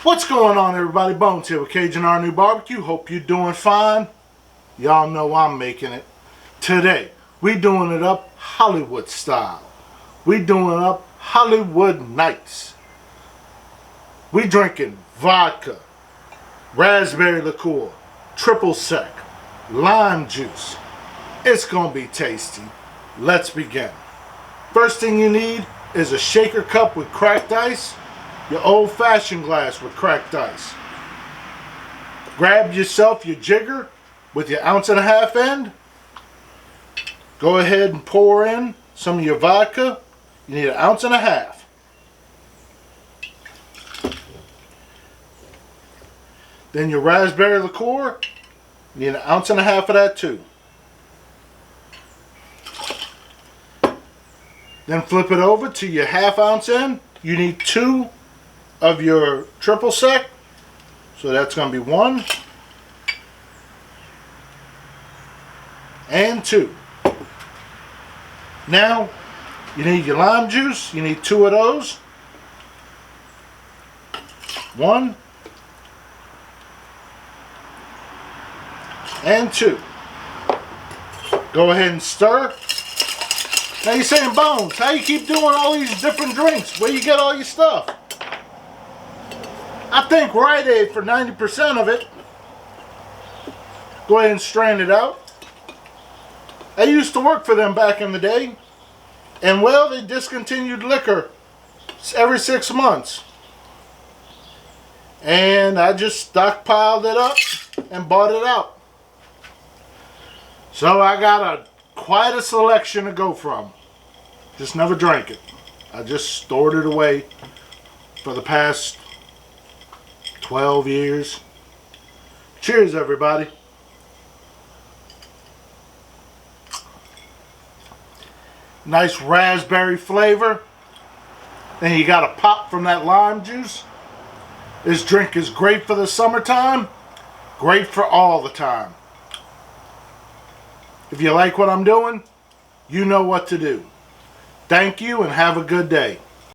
What's going on, everybody? Bones here with Cajun RNEWBBQ. Hope you're doing fine. Y'all know I'm making it. Today, we doing it up Hollywood style. We doing it up Hollywood nights. We drinking vodka, raspberry liqueur, triple sec, lime juice. It's gonna be tasty. Let's begin. First thing you need is a shaker cup with cracked ice. Your old-fashioned glass with cracked ice. Grab yourself your jigger with your 1.5 ounce end. Go ahead and pour in some of your vodka. You need 1.5 ounces. Then your raspberry liqueur. You need 1.5 ounces of that too. Then flip it over to your 1/2 ounce end. You need 2 of your triple sec, so that's going to be 1 and 2. Now you need your lime juice. You need 2 of those. 1 and 2. Go ahead and stir. Now you're saying, Bones, how you keep doing all these different drinks? Where you get all your stuff? I think Rite Aid for 90% of it. Go ahead and strain it out. I used to work for them back in the day. And well, they discontinued liquor every 6 months. And I just stockpiled it up and bought it out. So I got quite a selection to go from. Just never drank it. I just stored it away for the past 12 years. Cheers, everybody. Nice raspberry flavor. Then you got a pop from that lime juice. This drink is great for the summertime. Great for all the time. If you like what I'm doing, you know what to do. Thank you and have a good day.